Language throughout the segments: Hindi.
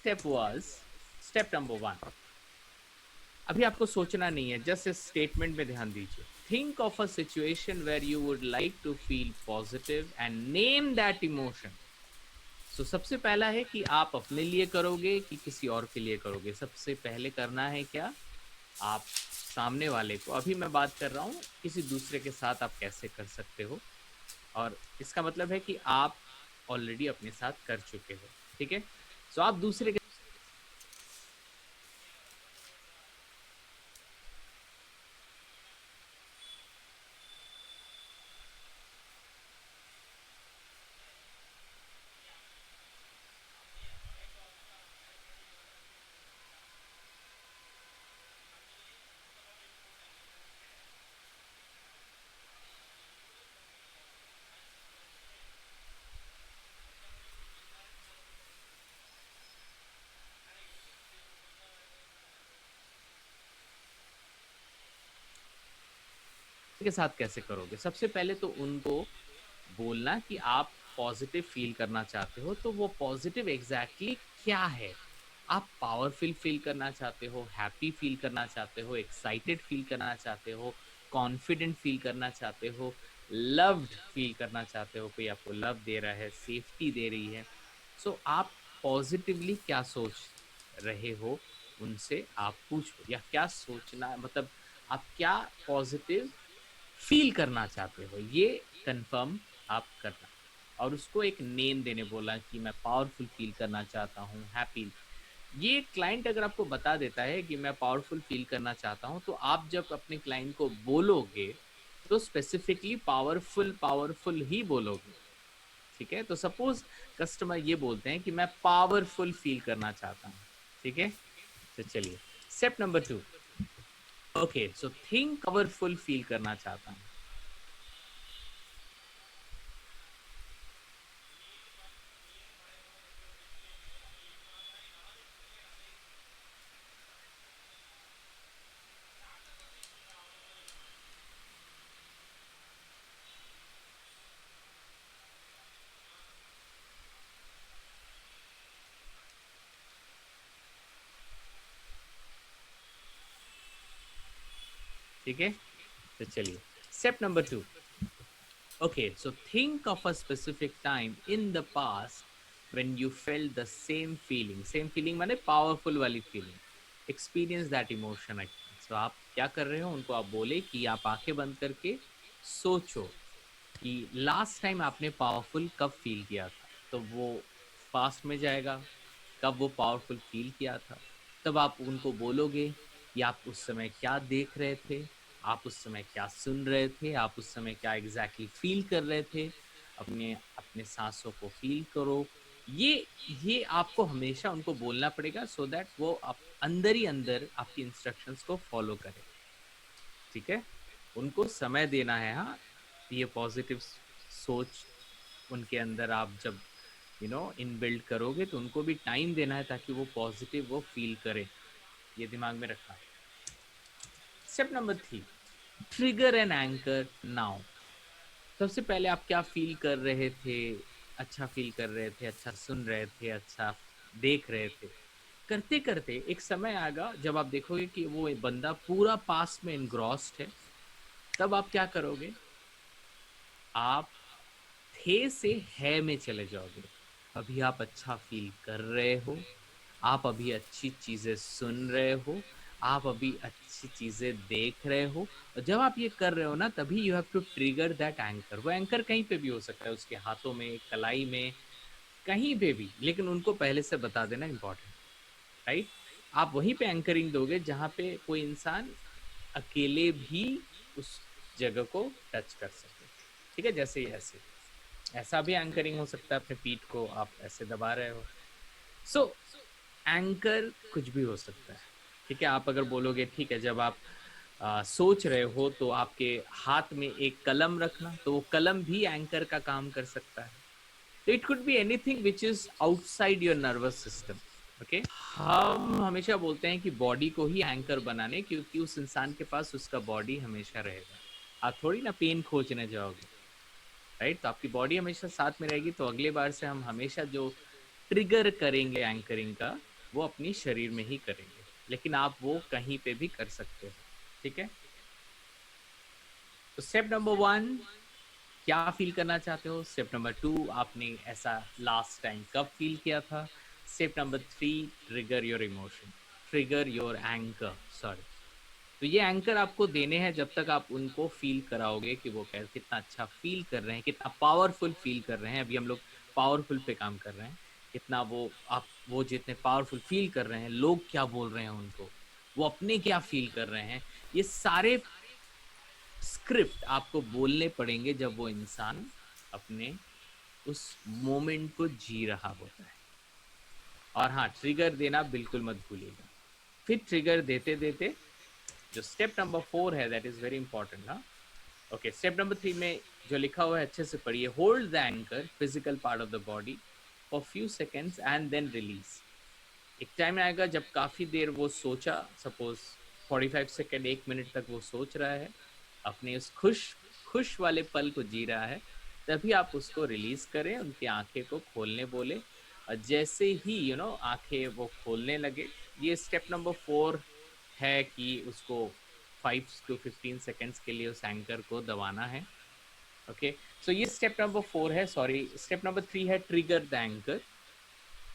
Step was step number 1। अभी आपको सोचना नहीं है, जस्ट इस स्टेटमेंट में ध्यान दीजिए। Think of a situation where you would like to feel positive and name that emotion. So सबसे पहला है कि आप अपने लिए करोगे कि किसी और के लिए करोगे। सबसे पहले करना है क्या, आप सामने वाले को, अभी मैं बात कर रहा हूँ किसी दूसरे के साथ आप कैसे कर सकते हो, और इसका मतलब है कि आप ऑलरेडी अपने साथ कर चुके हो। ठीक है, सो आप दूसरे के साथ कैसे करोगे। सबसे पहले तो उनको बोलना कि आप पॉजिटिव फील करना चाहते हो, तो वो पॉजिटिव एग्जैक्टली क्या है। आप पावरफुल फील करना चाहते हो, हैप्पी फील करना चाहते हो, एक्साइटेड फील करना चाहते हो, कॉन्फिडेंट फील करना चाहते हो, लव्ड फील करना चाहते हो, कोई आपको लव दे रहा है, सेफ्टी दे रही है। सो आप पॉजिटिवली क्या सोच रहे हो, उनसे आप पूछो, या क्या सोचना, मतलब आप क्या पॉजिटिव फील करना चाहते हो, ये कंफर्म आप करना। और उसको एक नेम देने बोला कि मैं पावरफुल फील करना चाहता हूँ, हैप्पी। ये क्लाइंट अगर आपको बता देता है कि मैं पावरफुल फील करना चाहता हूँ, तो आप जब अपने क्लाइंट को बोलोगे तो स्पेसिफिकली पावरफुल पावरफुल ही बोलोगे। ठीक है, तो सपोज कस्टमर ये बोलते हैं कि मैं पावरफुल फील करना चाहता हूँ। ठीक है, तो चलिए step number 2। Okay, so think powerful feel करना चाहता हूँ। ठीक है, तो चलिए step number 2। Okay, so think of a specific time in the past when you felt the same feeling. Same feeling माने पावरफुल वाली feeling, experience that emotion again. So आप क्या कर रहे हो, उनको आप बोले कि आप आंखें बंद करके सोचो कि लास्ट टाइम आपने पावरफुल कब फील किया था। तो वो पास्ट में जाएगा, कब वो पावरफुल फील किया था। तब आप उनको बोलोगे कि आप उस समय क्या देख रहे थे, आप उस समय क्या सुन रहे थे, आप उस समय क्या एग्जैक्टली फील कर रहे थे। अपने अपने सांसों को फील करो। ये आपको हमेशा उनको बोलना पड़ेगा, सो दैट वो आप अंदर ही अंदर आपकी इंस्ट्रक्शंस को फॉलो करें। ठीक है, उनको समय देना है। हाँ, ये पॉजिटिव सोच उनके अंदर आप जब इन बिल्ड करोगे, तो उनको भी टाइम देना है ताकि वो पॉजिटिव वो फील करे। ये दिमाग में रखना। Step number 3, trigger an anchor now. सबसे पहले आप क्या फील कर रहे थे, अच्छा फील कर रहे थे, अच्छा सुन रहे थे, अच्छा देख रहे थे। करते करते एक समय आएगा जब आप देखोगे कि वो बंदा पूरा पास्ट में इनग्रॉस्ड है। तब आप क्या करोगे, आप थे से है में चले जाओगे। अभी आप अच्छा फील कर रहे हो, आप अभी अच्छी चीजें सुन रहे हो, आप अभी अच्छी चीजें देख रहे हो। और जब आप ये कर रहे हो ना, तभी you have to trigger that anchor. वो एंकर कहीं पे भी हो सकता है, उसके हाथों में, कलाई में, कहीं पे भी, लेकिन उनको पहले से बता देना इंपॉर्टेंट। राइट, आप वहीं पे एंकरिंग दोगे जहां पे कोई इंसान अकेले भी उस जगह को टच कर सके। ठीक है, जैसे ऐसे ऐसा भी एंकरिंग हो सकता है, अपने पीठ को आप ऐसे दबा रहे हो। सो एंकर कुछ भी हो सकता है। ठीक है, आप अगर बोलोगे ठीक है, जब आप सोच रहे हो तो आपके हाथ में एक कलम रखना, तो वो कलम भी एंकर का काम कर सकता है। तो it could be anything which is outside your nervous system. Okay, हम हमेशा बोलते हैं कि बॉडी को ही एंकर बनाने, क्योंकि उस इंसान के पास उसका बॉडी हमेशा रहेगा। आप थोड़ी ना पेन खोजने जाओगे। राइट, तो आपकी बॉडी हमेशा साथ में रहेगी। तो अगले बार से हम हमेशा जो ट्रिगर करेंगे एंकरिंग का, वो अपनी शरीर में ही करेंगे, लेकिन आप वो कहीं पे भी कर सकते हो, ठीक है। तो स्टेप नंबर 1 क्या फील करना चाहते हो, स्टेप नंबर 2 आपने ऐसा लास्ट टाइम कब फील किया था, step number 3 trigger your emotion, trigger your anchor, sorry. तो ये एंकर आपको देने हैं जब तक आप उनको फील कराओगे कि वो कितना अच्छा फील कर रहे हैं, कितना पावरफुल फील कर रहे हैं। अभी हम लोग पावरफुल पे काम कर रहे हैं, कितना वो जितने पावरफुल फील कर रहे हैं, लोग क्या बोल रहे हैं उनको, वो अपने क्या फील कर रहे हैं, ये सारे स्क्रिप्ट आपको बोलने पड़ेंगे जब वो इंसान अपने उस मोमेंट को जी रहा होता है। और हाँ, ट्रिगर देना बिल्कुल मत भूलिएगा। फिर ट्रिगर देते देते जो स्टेप नंबर 4 है, दैट इज वेरी इंपॉर्टेंट ना। ओके, स्टेप नंबर 3 में जो लिखा हुआ है अच्छे से पढ़िए। Hold the anchor physical part of the body for few seconds and then release. एक टाइम आएगा जब काफी देर वो सोचा, सपोज 45 सेकेंड, 1 मिनट तक वो सोच रहा है, अपने उस खुश खुश वाले पल को जी रहा है, तभी आप उसको रिलीज करें, उनकी आंखें को खोलने बोले। और जैसे ही आंखें वो खोलने लगे, ये स्टेप नंबर 4 है कि उसको 5 to 15 सेकेंड्स के लिए उस एंकर को दबाना है। ओके, सो ये स्टेप नंबर 4 है। सॉरी, स्टेप नंबर 3 है ट्रिगर द एंकर।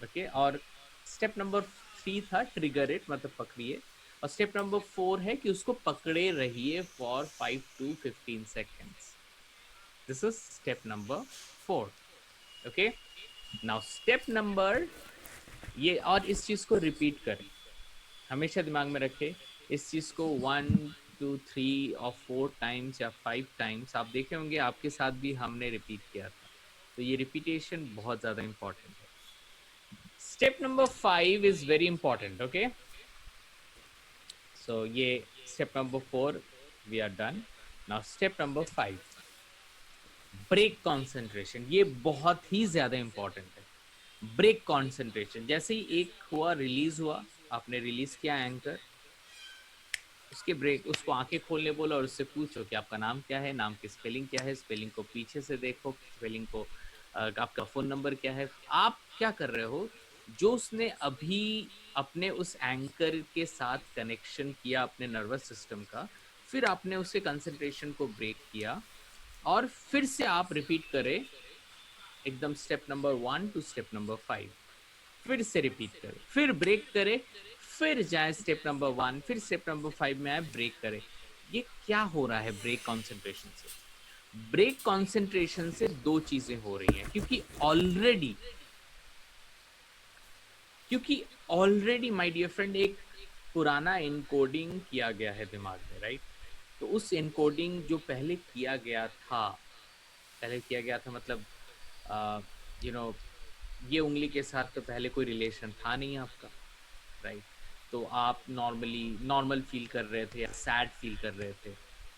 ओके, और स्टेप नंबर 3 था ट्रिगर इट, मतलब पकड़िए। और स्टेप नंबर 4 है कि उसको पकड़े रहिए for 5 to 15 seconds. This is step number 4। Okay, now step number, ये और इस चीज को रिपीट करें, हमेशा दिमाग में रखें इस चीज को 1 2 3 और 4 टाइम्स या 5 टाइम्स। आप देखे होंगे आपके साथ भी हमने रिपीट किया था, तो ये रिपीटेशन बहुत ज्यादा इंपॉर्टेंट है। Step number 5 is very important. Okay, so ये step number 4 we are done. Now step number 5, break concentration. ये बहुत ही ज्यादा इंपॉर्टेंट है। ब्रेक कॉन्सेंट्रेशन, जैसे ही एक हुआ, रिलीज हुआ, आपने रिलीज किया एंकर, उसके ब्रेक, उसको आंखें खोलने बोलो और उससे पूछो कि आपका नाम क्या है, नाम की स्पेलिंग क्या है, स्पेलिंग को पीछे से देखो, स्पेलिंग को आपका फोन नंबर क्या है। आप क्या कर रहे हो, जो उसने अभी अपने उस एंकर के साथ कनेक्शन किया अपने नर्वस सिस्टम का, फिर आपने उसके कंसंट्रेशन को ब्रेक किया और फिर से आप रिपीट करें एकदम step number 1 to step number 5, फिर से रिपीट करें, फिर ब्रेक करें, फिर जाए स्टेप नंबर 1, फिर स्टेप नंबर 5 में आए, ब्रेक करें। ये क्या हो रहा है ब्रेक कॉन्सेंट्रेशन से? ब्रेक कॉन्सेंट्रेशन से दो चीजें हो रही हैं, क्योंकि ऑलरेडी माय डियर फ्रेंड एक पुराना इनकोडिंग किया गया है दिमाग में, राइट? तो उस इनकोडिंग जो पहले किया गया था, मतलब यू नो ये उंगली के साथ तो पहले कोई रिलेशन था नहीं आपका, राइट? तो आप नॉर्मल फील कर रहे थे या सैड फील कर रहे थे।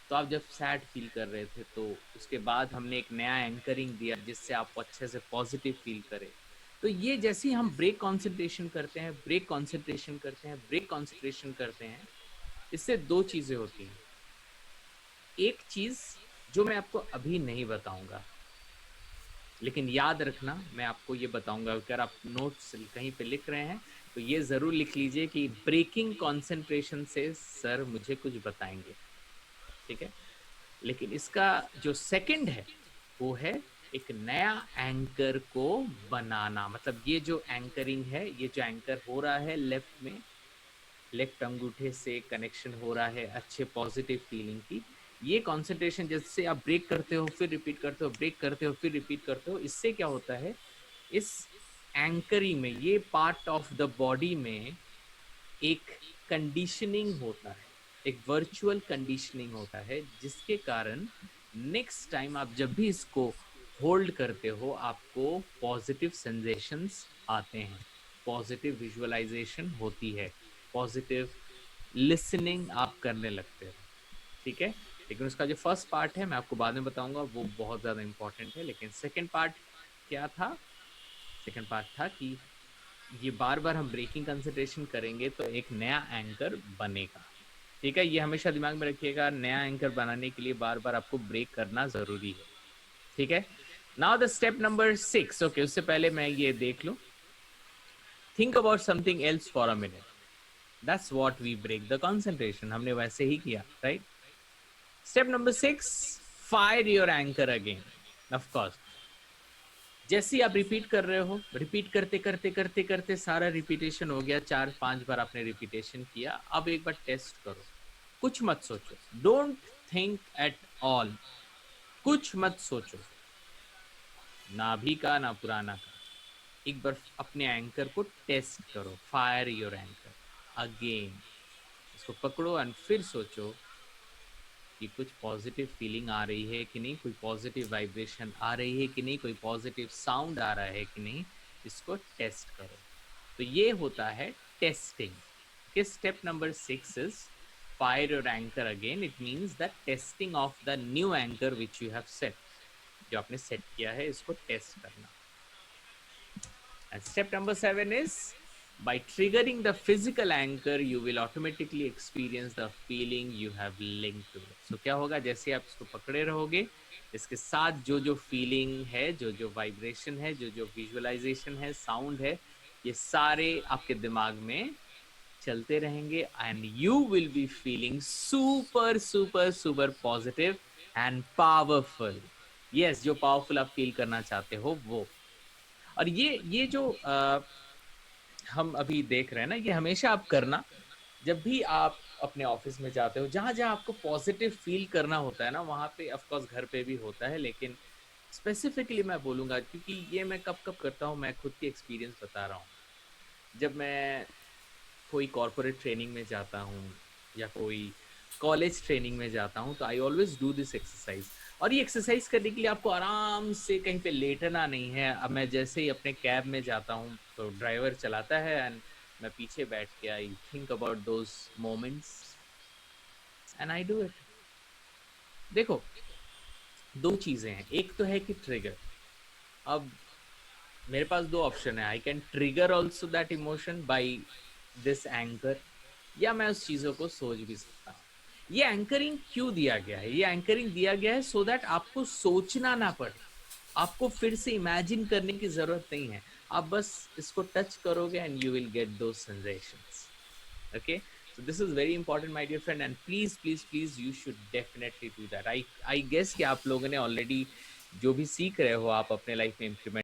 तो आप जब सैड फील कर रहे थे तो उसके बाद हमने एक नया एंकरिंग दिया जिससे आप अच्छे से पॉजिटिव फील करें। तो ये जैसे ही हम ब्रेक कॉन्सेंट्रेशन करते हैं, इससे दो चीजें होती हैं। एक चीज जो मैं आपको अभी नहीं बताऊंगा, लेकिन याद रखना, मैं आपको ये बताऊंगा। अगर आप नोट्स कहीं पे लिख रहे हैं तो ये जरूर लिख लीजिए कि ब्रेकिंग कंसंट्रेशन से सर मुझे कुछ बताएंगे, ठीक है? लेकिन इसका जो सेकंड है वो है एक नया एंकर को बनाना। मतलब ये जो एंकरिंग है, ये जो एंकर हो रहा है लेफ्ट में, लेफ्ट अंगूठे से कनेक्शन हो रहा है अच्छे पॉजिटिव फीलिंग की, ये कंसंट्रेशन जैसे आप ब्रेक करते हो फिर रिपीट करते हो, ब्रेक करते हो फिर रिपीट करते हो, इससे क्या होता है, इस एंकरिंग में, ये पार्ट ऑफ द बॉडी में एक कंडीशनिंग होता है, एक वर्चुअल कंडीशनिंग होता है, जिसके कारण नेक्स्ट टाइम आप जब भी इसको होल्ड करते हो आपको पॉजिटिव सेंसेशंस आते हैं, पॉजिटिव विजुअलाइजेशन होती है, पॉजिटिव लिसनिंग आप करने लगते हो, ठीक है? लेकिन उसका जो फर्स्ट पार्ट है मैं आपको बाद में बताऊंगा, वो बहुत ज्यादा इंपॉर्टेंट है। लेकिन सेकंड पार्ट क्या था? सेकंड पार्ट था कि ये बार बार हम ब्रेकिंग कंसंट्रेशन करेंगे तो एक नया एंकर बनेगा, ठीक है? ये हमेशा दिमाग में रखिएगा, नया एंकर बनाने के लिए बार बार आपको ब्रेक करना जरूरी है, ठीक है? Now the step number 6। Okay, उससे पहले मैं ये देख लूं। think about something else for a minute. That's what we break the concentration. हमने वैसे ही किया, right? Step number 6, fire your anchor again. Of course, जैसे ही आप रिपीट कर रहे हो, रिपीट करते करते करते करते सारा रिपीटेशन हो गया, 4-5 बार आपने रिपीटेशन किया, अब एक बार टेस्ट करो, कुछ मत सोचो, डोंट थिंक एट ऑल, कुछ मत सोचो, ना अभी का ना पुराना का, एक बार अपने एंकर को टेस्ट करो, फायर योर एंकर अगेन, इसको पकड़ो एंड फिर सोचो कि कुछ पॉजिटिव फीलिंग आ रही है कि नहीं, कोई पॉजिटिव वाइब्रेशन आ रही है कि नहीं, कोई पॉजिटिव साउंड आ रहा है कि नहीं, इसको टेस्ट करो. तो ये होता है टेस्टिंग. कि step number 6 is fire your anchor again. It means the testing of the new anchor which you have set. जो आपने सेट किया है इसको टेस्ट करना. And step number 7 is by triggering the physical anchor, you will automatically experience the feeling you have linked to it. So क्या होगा, जैसे आप इसको पकड़े रहोगे, इसके साथ जो जो फीलिंग है, जो जो वाइब्रेशन है, जो जो विजुअलाइजेशन है, साउंड है, ये सारे आपके दिमाग में चलते रहेंगे and you will be feeling super super super positive and powerful. Yes, जो powerful आप फील करना चाहते हो वो. और ये जो हम अभी देख रहे हैं ना, ये हमेशा आप करना जब भी आप अपने ऑफिस में जाते हो, जहां जहां आपको पॉजिटिव फील करना होता है ना, वहां पे ऑफ कोर्स घर पे भी होता है, लेकिन स्पेसिफिकली मैं बोलूंगा क्योंकि ये मैं कब कब करता हूँ, मैं खुद की एक्सपीरियंस बता रहा हूँ. जब मैं कोई कॉर्पोरेट ट्रेनिंग में जाता हूँ या कोई कॉलेज ट्रेनिंग में जाता हूँ, तो I always do this exercise. और ये एक्सरसाइज करने के लिए आपको आराम से कहीं पे लेटना नहीं है. अब मैं जैसे ही अपने कैब में जाता हूँ तो ड्राइवर चलाता है एंड मैं पीछे बैठ के I think about those moments and I do it. देखो, दो चीजें हैं. एक तो है कि ट्रिगर. अब मेरे पास दो ऑप्शन है. I can trigger also that emotion by this anchor, या मैं उस चीजों को सोच भी सकता हूँ. ये एंकरिंग क्यों दिया गया है? ये एंकरिंग दिया गया है सो दैट आपको सोचना ना पड़े, आपको फिर से इमेजिन करने की जरूरत नहीं है. आप बस इसको टच करोगे and you will get those sensations. Okay, so this is very important my dear friend, and please please please you should definitely do that. I guess कि आप लोगों ने already जो भी सीख रहे हो आप अपने लाइफ में इम्प्लीमेंट